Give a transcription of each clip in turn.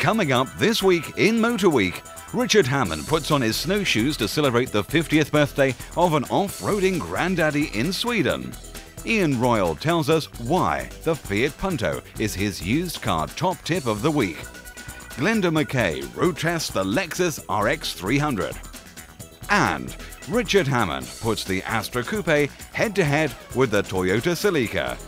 Coming up this week in Motor Week, Richard Hammond puts on his snowshoes to celebrate the 50th birthday of an off-roading granddaddy in Sweden. Ian Royal tells us why the Fiat Punto is his used car top tip of the week. Glenda McKay road tests the Lexus RX300. And Richard Hammond puts the Astra Coupe head-to-head with the Toyota Celica.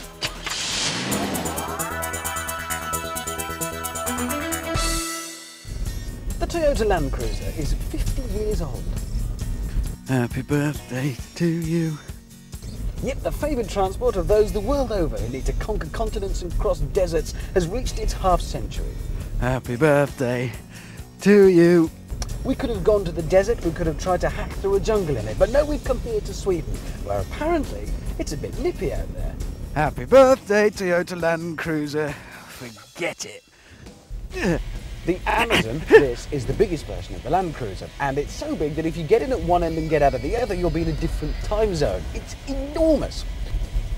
The Toyota Land Cruiser is 50 years old. Happy birthday to you. Yep, the favoured transport of those the world over who need to conquer continents and cross deserts has reached its half-century. Happy birthday to you. We could have gone to the desert, we could have tried to hack through a jungle in it, but no, we've come here to Sweden, where apparently it's a bit nippy out there. Happy birthday, Toyota Land Cruiser. Forget it. The Amazon, this is the biggest version of the Land Cruiser, and it's so big that if you get in at one end and get out at the other, you'll be in a different time zone. It's enormous.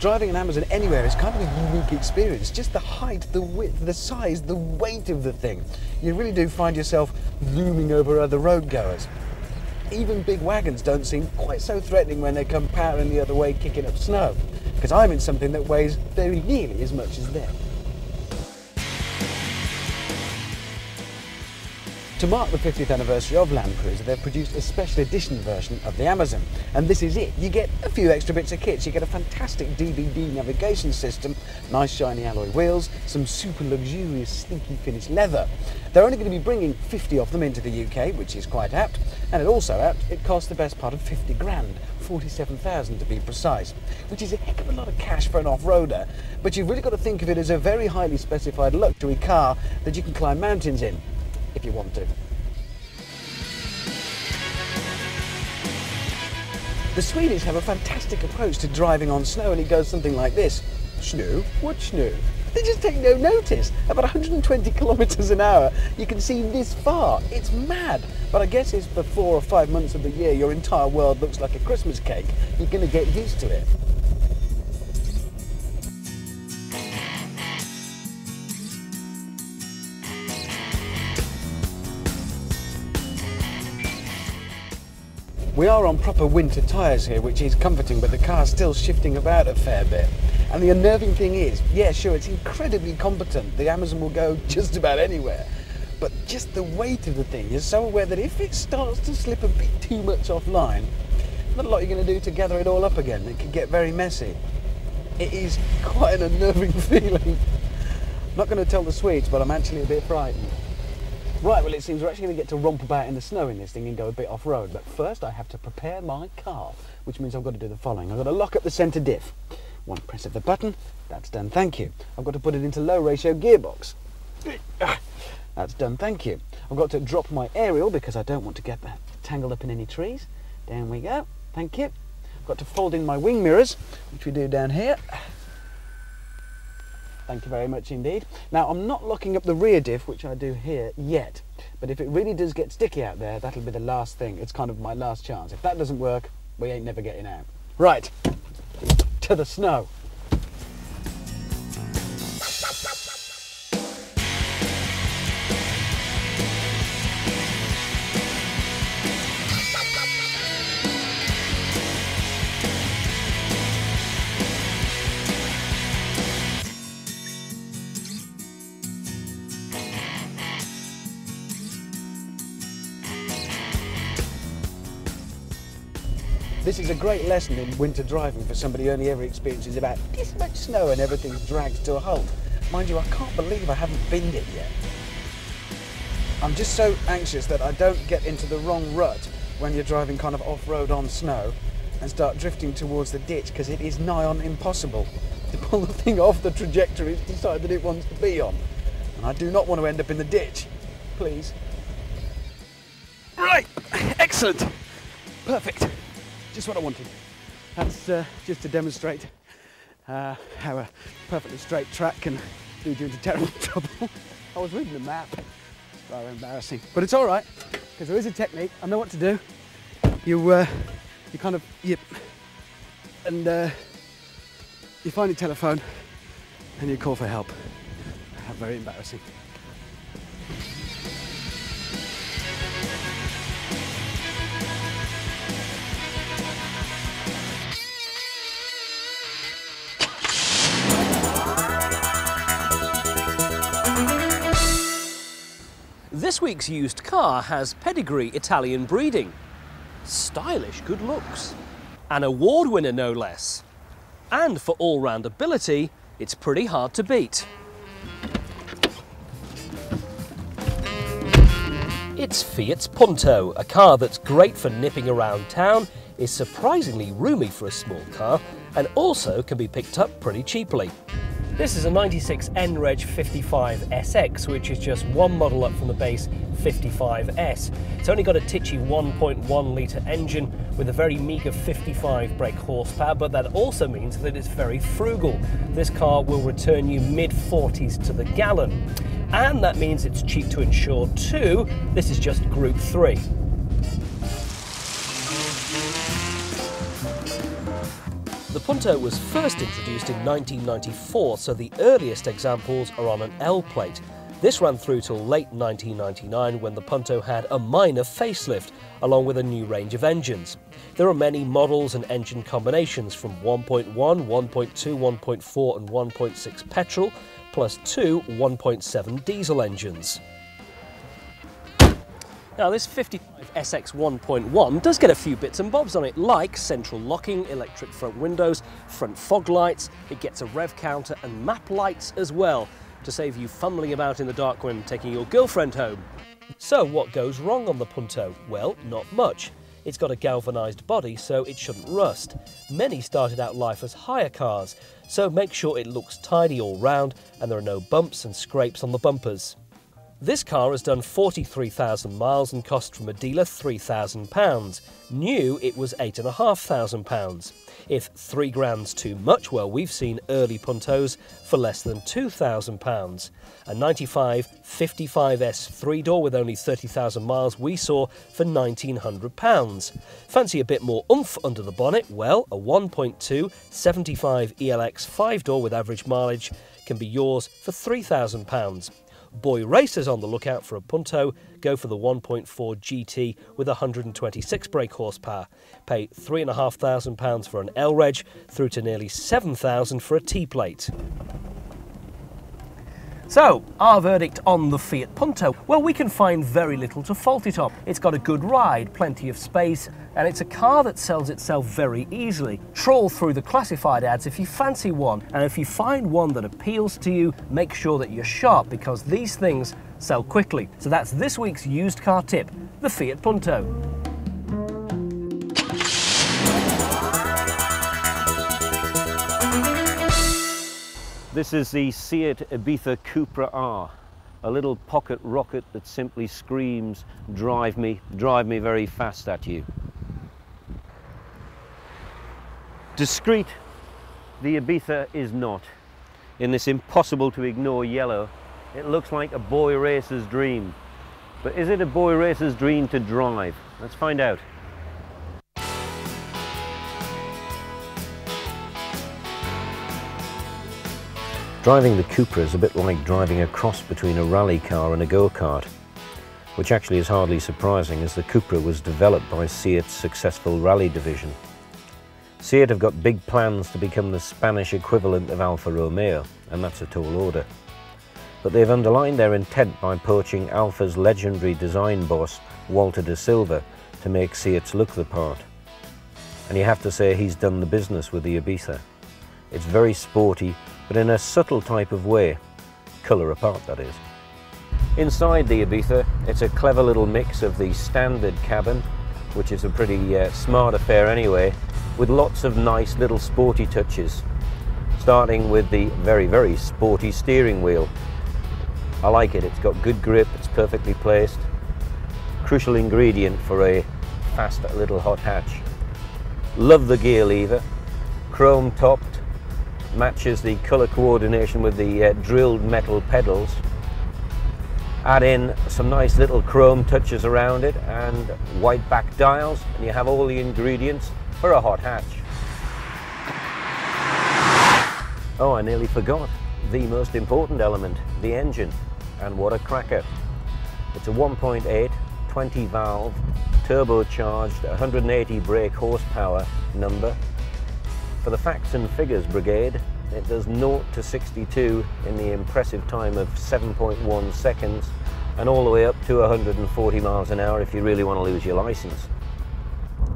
Driving an Amazon anywhere is kind of a unique experience. Just the height, the width, the size, the weight of the thing. You really do find yourself looming over other road goers. Even big wagons don't seem quite so threatening when they come powering the other way, kicking up snow, because I'm in something that weighs very nearly as much as them. To mark the 50th anniversary of Land Cruiser, they've produced a special edition version of the Amazon. And this is it. You get a few extra bits of kits. You get a fantastic DVD navigation system, nice shiny alloy wheels, some super luxurious slinky finished leather. They're only going to be bringing 50 of them into the UK, which is quite apt. And it also apt, it costs the best part of 50 grand, 47,000 to be precise, which is a heck of a lot of cash for an off-roader. But you've really got to think of it as a very highly specified luxury car that you can climb mountains in, if you want to. The Swedish have a fantastic approach to driving on snow, and it goes something like this. Snow? What snow? They just take no notice. About 120 kilometers an hour, you can see this far. It's mad. But I guess it's for 4 or 5 months of the year, your entire world looks like a Christmas cake. You're going to get used to it. We are on proper winter tyres here, which is comforting, but the car's still shifting about a fair bit. And the unnerving thing is, yeah, sure, it's incredibly competent. The Amazon will go just about anywhere. But just the weight of the thing, you're so aware that if it starts to slip a bit too much offline, not a lot you're going to do to gather it all up again. It can get very messy. It is quite an unnerving feeling. I'm not going to tell the Swedes, but I'm actually a bit frightened. Right, well, it seems we're actually going to get to romp about in the snow in this thing and go a bit off-road. But first, I have to prepare my car, which means I've got to do the following. I've got to lock up the centre diff. One press of the button, that's done, thank you. I've got to put it into low-ratio gearbox. That's done, thank you. I've got to drop my aerial because I don't want to get tangled up in any trees. Down we go, thank you. I've got to fold in my wing mirrors, which we do down here. Thank you very much indeed. Now, I'm not locking up the rear diff, which I do here, yet. But if it really does get sticky out there, that'll be the last thing. It's kind of my last chance. If that doesn't work, we ain't never getting out. Right, to the snow. This is a great lesson in winter driving for somebody who only ever experiences about this much snow and everything's dragged to a halt. Mind you, I can't believe I haven't binned it yet. I'm just so anxious that I don't get into the wrong rut when you're driving kind of off-road on snow and start drifting towards the ditch, because it is nigh on impossible to pull the thing off the trajectory it's decided it wants to be on. And I do not want to end up in the ditch. Please. Right, excellent, perfect. Just what I wanted. That's just to demonstrate how a perfectly straight track can lead you into terrible trouble. I was reading the map. It's rather embarrassing, but it's all right because there is a technique. I know what to do. You kind of and you find your telephone and you call for help. How very embarrassing. This week's used car has pedigree Italian breeding, stylish good looks, an award winner no less, and for all-round ability, it's pretty hard to beat. It's Fiat's Punto, a car that's great for nipping around town, is surprisingly roomy for a small car, and also can be picked up pretty cheaply. This is a 96 NREG 55SX, which is just one model up from the base 55S. It's only got a titchy 1.1 litre engine with a very meagre 55 brake horsepower, but that also means that it's very frugal. This car will return you mid-40s to the gallon. And that means it's cheap to insure too. This is just Group 3. The Punto was first introduced in 1994, so the earliest examples are on an L plate. This ran through till late 1999 when the Punto had a minor facelift, along with a new range of engines. There are many models and engine combinations from 1.1, 1.2, 1.4 and 1.6 petrol, plus two 1.7 diesel engines. Now this 55 SX 1.1 does get a few bits and bobs on it, like central locking, electric front windows, front fog lights, it gets a rev counter and map lights as well, to save you fumbling about in the dark when taking your girlfriend home. So what goes wrong on the Punto? Well, not much. It's got a galvanised body, so it shouldn't rust. Many started out life as hire cars, so make sure it looks tidy all round and there are no bumps and scrapes on the bumpers. This car has done 43,000 miles and cost from a dealer £3,000. New, it was £8,500. If £3,000's too much, well, we've seen early Puntos for less than £2,000. A 95 55S 3-door with only 30,000 miles we saw for £1,900. Fancy a bit more oomph under the bonnet? Well, a 1.2 75 ELX 5-door with average mileage can be yours for £3,000. Boy racers on the lookout for a Punto go for the 1.4 GT with 126 brake horsepower. Pay £3,500 for an L-Reg through to nearly £7,000 for a T-plate. So, our verdict on the Fiat Punto? Well, we can find very little to fault it on. It's got a good ride, plenty of space, and it's a car that sells itself very easily. Trawl through the classified ads if you fancy one, and if you find one that appeals to you, make sure that you're sharp, because these things sell quickly. So that's this week's used car tip, the Fiat Punto. This is the Seat Ibiza Cupra R, a little pocket rocket that simply screams, drive me very fast at you. Discreet, the Ibiza is not. In this impossible to ignore yellow, it looks like a boy racer's dream. But is it a boy racer's dream to drive? Let's find out. Driving the Cupra is a bit like driving a cross between a rally car and a go-kart, which actually is hardly surprising as the Cupra was developed by Seat's successful rally division. Seat have got big plans to become the Spanish equivalent of Alfa Romeo, and that's a tall order. But they've underlined their intent by poaching Alfa's legendary design boss, Walter de Silva, to make Seats look the part. And you have to say he's done the business with the Ibiza. It's very sporty, but in a subtle type of way, colour apart that is. Inside the Ibiza, it's a clever little mix of the standard cabin, which is a pretty smart affair anyway, with lots of nice little sporty touches, starting with the very, very sporty steering wheel. I like it, it's got good grip, it's perfectly placed. Crucial ingredient for a fast little hot hatch. Love the gear lever, chrome topped, matches the colour coordination with the drilled metal pedals. Add in some nice little chrome touches around it and white back dials, and you have all the ingredients for a hot hatch. Oh, I nearly forgot the most important element, the engine. And what a cracker. It's a 1.8 20 valve turbocharged 180 brake horsepower number. For the facts and figures brigade, it does 0 to 62 in the impressive time of 7.1 seconds and all the way up to 140 miles an hour if you really want to lose your license.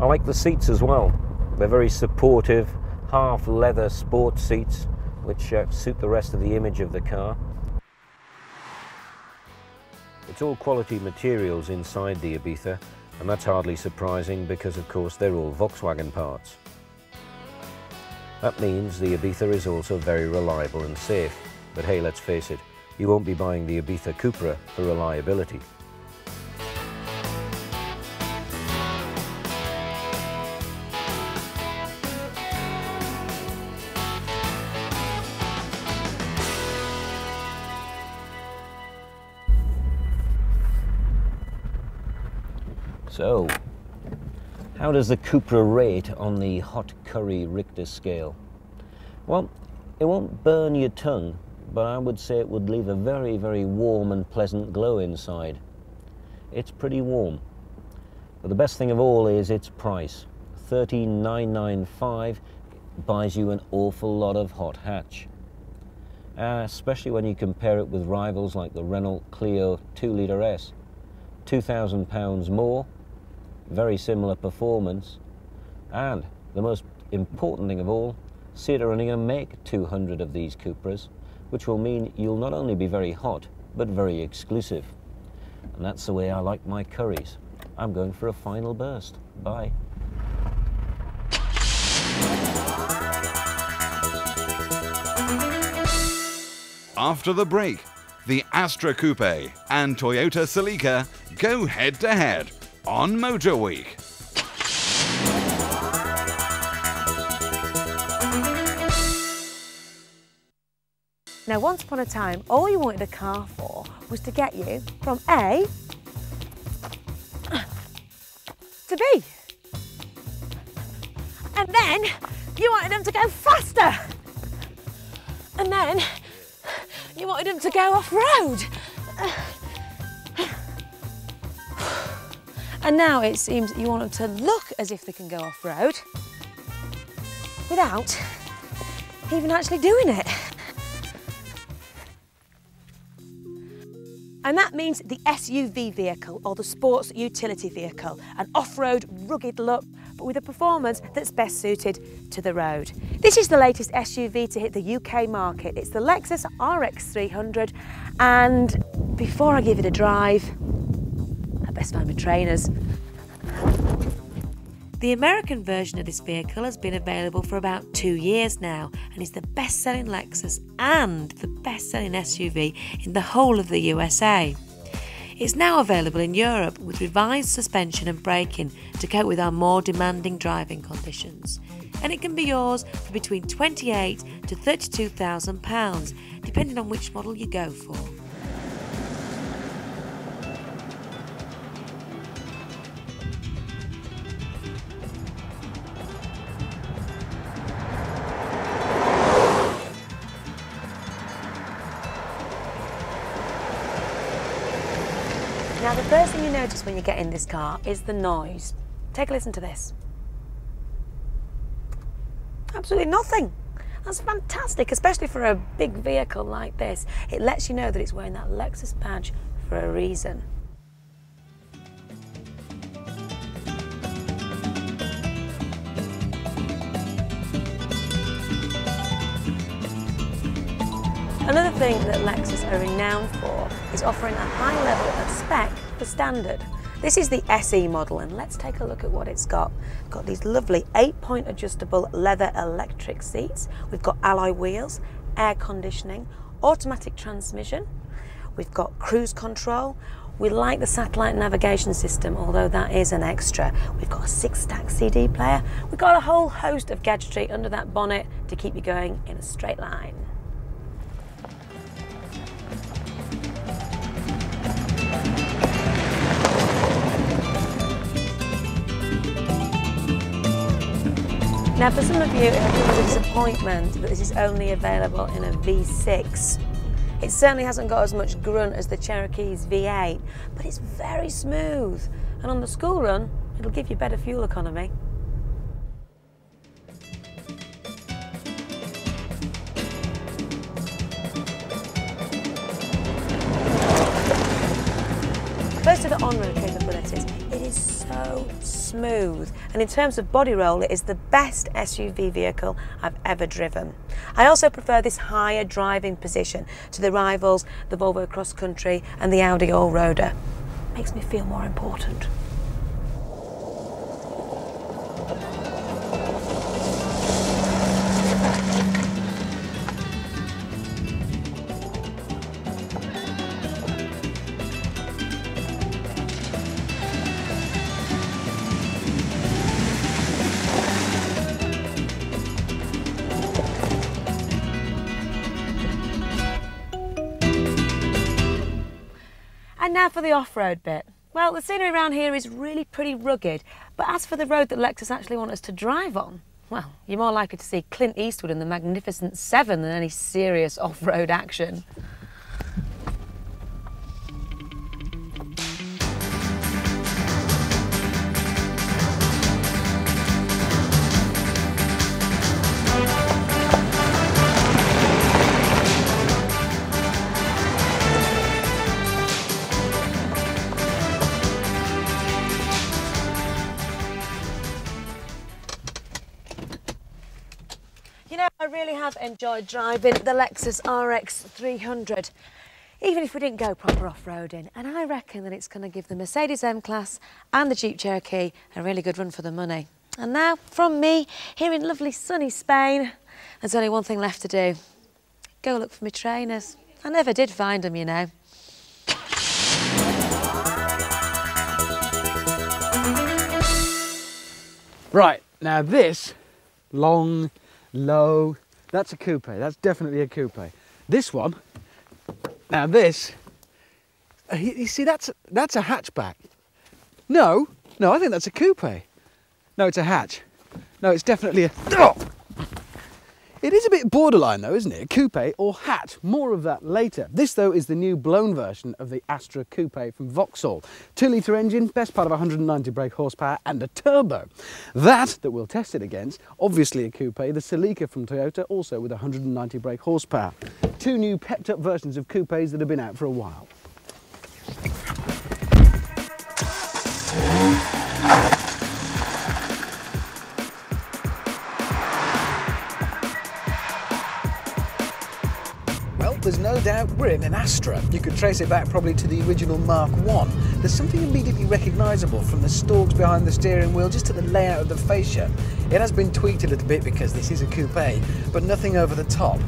I like the seats as well. They're very supportive, half leather sports seats, which suit the rest of the image of the car. It's all quality materials inside the Ibiza, and that's hardly surprising because of course they're all Volkswagen parts. That means the Ibiza is also very reliable and safe, but hey, let's face it, you won't be buying the Ibiza Cupra for reliability. So, how does the Cupra rate on the hot curry Richter scale? Well, it won't burn your tongue, but I would say it would leave a very, very warm and pleasant glow inside. It's pretty warm. But the best thing of all is its price. $13,995 buys you an awful lot of hot hatch. Especially when you compare it with rivals like the Renault Clio 2-litre S. £2,000 more, very similar performance, and the most important thing of all, Seat are only going to make 200 of these Cupras, which will mean you'll not only be very hot, but very exclusive. And that's the way I like my curries. I'm going for a final burst. Bye. After the break, the Astra Coupe and Toyota Celica go head-to-head on Motor Week. Now, once upon a time, all you wanted a car for was to get you from A to B. And then you wanted them to go faster. And then you wanted them to go off-road. And now it seems that you want them to look as if they can go off-road without even actually doing it. And that means the SUV vehicle, or the sports utility vehicle, an off-road rugged look, but with a performance that's best suited to the road. This is the latest SUV to hit the UK market. It's the Lexus RX300, and before I give it a drive, I best find my trainers. The American version of this vehicle has been available for about 2 years now and is the best-selling Lexus and the best-selling SUV in the whole of the USA. It's now available in Europe with revised suspension and braking to cope with our more demanding driving conditions. And it can be yours for between £28,000 to £32,000, depending on which model you go for. Now, the first thing you notice when you get in this car is the noise. Take a listen to this. Absolutely nothing. That's fantastic, especially for a big vehicle like this. It lets you know that it's wearing that Lexus badge for a reason. Another thing that Lexus are renowned for is offering a high level of spec for standard. This is the SE model, and let's take a look at what it's got. It's got these lovely 8-point adjustable leather electric seats. We've got alloy wheels, air conditioning, automatic transmission. We've got cruise control. We like the satellite navigation system, although that is an extra. We've got a 6-stack CD player. We've got a whole host of gadgetry under that bonnet to keep you going in a straight line. Now, for some of you, it will be a disappointment that this is only available in a V6. It certainly hasn't got as much grunt as the Cherokee's V8, but it's very smooth. And on the school run, it'll give you better fuel economy. First to the on-road capabilities, it is so smooth, and in terms of body roll, it is the best SUV vehicle I've ever driven. I also prefer this higher driving position to the rivals, the Volvo Cross Country and the Audi Allroader. Makes me feel more important. And now for the off-road bit. Well, the scenery around here is really pretty rugged, but as for the road that Lexus actually want us to drive on, well, you're more likely to see Clint Eastwood and the Magnificent Seven than any serious off-road action. You know, I really have enjoyed driving the Lexus RX300, even if we didn't go proper off-roading. And I reckon that it's going to give the Mercedes M-Class and the Jeep Cherokee a really good run for the money. And now, from me, here in lovely sunny Spain, there's only one thing left to do. Go look for my trainers. I never did find them, you know. Right, now this long, low, that's a coupe. That's definitely a coupe. This one, now this, you see, that's a hatchback. No, I think that's a coupe. No, it's a hatch. No, it's definitely a... Oh! It is a bit borderline though, isn't it? A coupe or hatch. More of that later. This though is the new blown version of the Astra coupe from Vauxhall. 2-litre engine, best part of 190 brake horsepower and a turbo. That we'll test it against, obviously a coupe, the Celica from Toyota, also with 190 brake horsepower. Two new pepped up versions of coupes that have been out for a while. There's no doubt we're in an Astra. You could trace it back probably to the original Mark I. There's something immediately recognisable from the stalks behind the steering wheel just to the layout of the fascia. It has been tweaked a little bit because this is a coupe, but nothing over the top.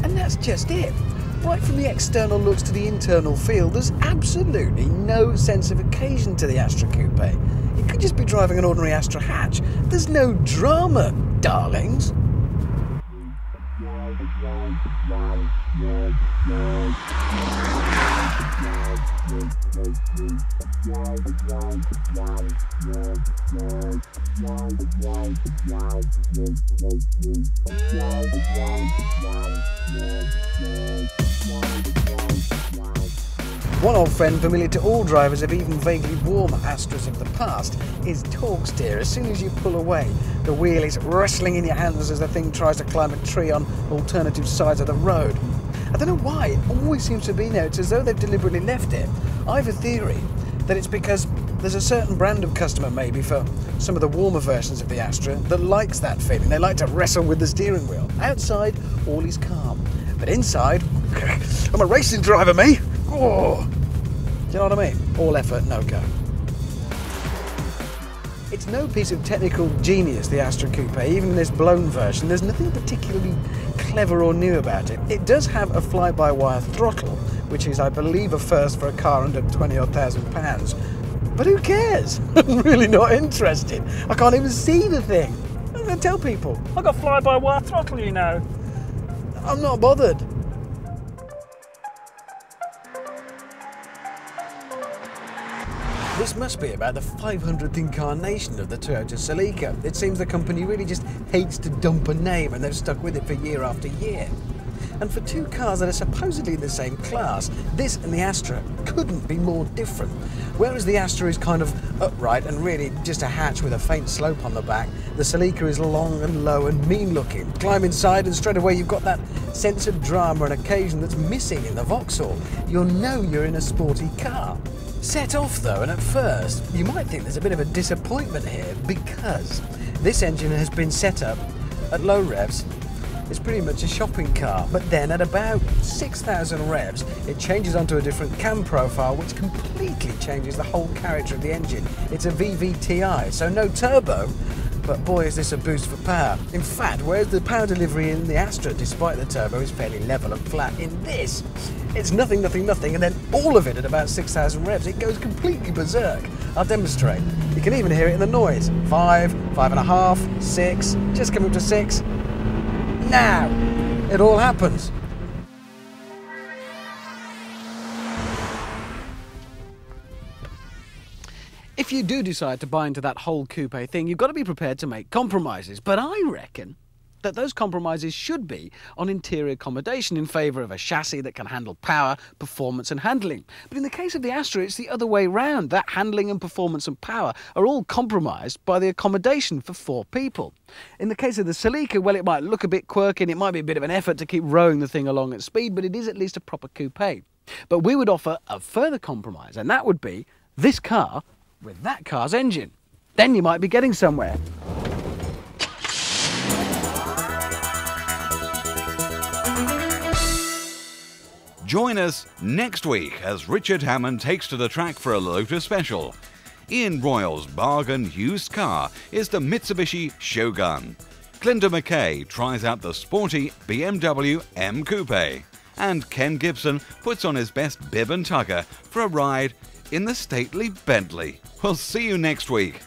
And that's just it. Right from the external looks to the internal feel, there's absolutely no sense of occasion to the Astra coupe. You could just be driving an ordinary Astra hatch. There's no drama, darlings. One old friend familiar to all drivers of even vaguely warm Astras of the past is torque steer. As soon as you pull away, the wheel is wrestling in your hands as the thing tries to climb a tree on alternative sides of the road. I don't know why, it always seems to be there. It's as though they've deliberately left it. I have a theory that it's because there's a certain brand of customer, maybe for some of the warmer versions of the Astra, that likes that feeling. They like to wrestle with the steering wheel. Outside, all is calm. But inside, I'm a racing driver, me. Oh. Do you know what I mean? All effort, no go. It's no piece of technical genius, the Astra coupe. Even in this blown version, there's nothing particularly clever or new about it. It does have a fly-by-wire throttle, which is, I believe, a first for a car under £20,000. But who cares? I'm really not interested. I can't even see the thing. I'm going to tell people. I've got fly-by-wire throttle, you know. I'm not bothered. This must be about the 500th incarnation of the Toyota Celica. It seems the company really just hates to dump a name and they've stuck with it for year after year. And for two cars that are supposedly in the same class, this and the Astra couldn't be more different. Whereas the Astra is kind of upright and really just a hatch with a faint slope on the back, the Celica is long and low and mean looking. Climb inside and straight away you've got that sense of drama and occasion that's missing in the Vauxhall. You'll know you're in a sporty car. set off though, and at first you might think there's a bit of a disappointment here because this engine has been set up at low revs. It's pretty much a shopping car, but then at about 6,000 revs it changes onto a different cam profile which completely changes the whole character of the engine. It's a VVTi, so no turbo, but boy is this a boost for power. In fact, whereas the power delivery in the Astra, despite the turbo, is fairly level and flat, in this it's nothing, nothing, nothing, and then all of it at about 6,000 revs. It goes completely berserk. I'll demonstrate. You can even hear it in the noise. 5, 5.5, 6, just coming up to 6. Now, it all happens. If you do decide to buy into that whole coupe thing, you've got to be prepared to make compromises. But I reckon that those compromises should be on interior accommodation in favour of a chassis that can handle power, performance and handling. But in the case of the Astra, it's the other way round. That handling and performance and power are all compromised by the accommodation for 4 people. In the case of the Celica, well, it might look a bit quirky and it might be a bit of an effort to keep rowing the thing along at speed, but it is at least a proper coupe. But we would offer a further compromise, and that would be this car with that car's engine. Then you might be getting somewhere. Join us next week as Richard Hammond takes to the track for a Lotus special. Ian Royal's bargain used car is the Mitsubishi Shogun. Clinton McKay tries out the sporty BMW M Coupe. And Ken Gibson puts on his best bib and tucker for a ride in the stately Bentley. We'll see you next week.